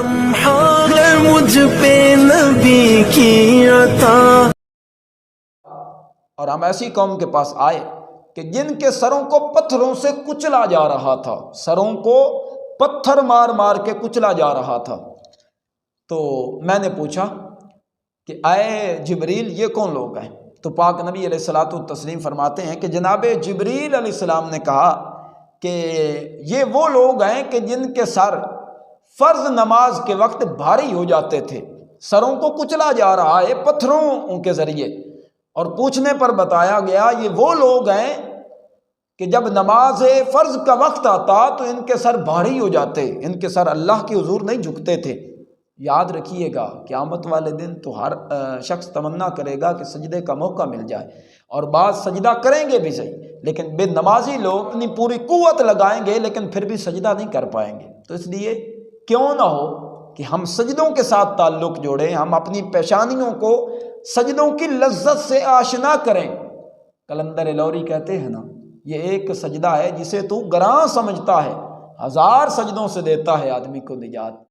لمحہ ہے مجھ پہ نبی کی عطا۔ اور ہم ایسی قوم کے پاس آئے کہ جن کے سروں کو پتھروں سے کچلا جا رہا تھا، سروں کو پتھر مار مار کے کچلا جا رہا تھا۔ تو میں نے پوچھا کہ اے جبریل یہ کون لوگ ہیں؟ تو پاک نبی علیہ الصلوۃ والتسلیم فرماتے ہیں کہ جناب جبریل علیہ السلام نے کہا کہ یہ وہ لوگ ہیں کہ جن کے سر فرض نماز کے وقت بھاری ہو جاتے تھے، سروں کو کچلا جا رہا ہے پتھروں کے ذریعے۔ اور پوچھنے پر بتایا گیا یہ وہ لوگ ہیں کہ جب نماز فرض کا وقت آتا تو ان کے سر بھاری ہو جاتے، ان کے سر اللہ کے حضور نہیں جھکتے تھے۔ یاد رکھیے گا قیامت والے دن تو ہر شخص تمنا کرے گا کہ سجدے کا موقع مل جائے، اور بعض سجدہ کریں گے بھی صحیح، لیکن بے نمازی لوگ اپنی پوری قوت لگائیں گے لیکن پھر بھی سجدہ نہیں کر پائیں گے۔ تو اس لیے کیوں نہ ہو کہ ہم سجدوں کے ساتھ تعلق جوڑیں، ہم اپنی پیشانیوں کو سجدوں کی لذت سے آشنا کریں۔ قلندر لوری کہتے ہیں نا، یہ ایک سجدہ ہے جسے تو گراں سمجھتا ہے، ہزار سجدوں سے دیتا ہے آدمی کو نجات۔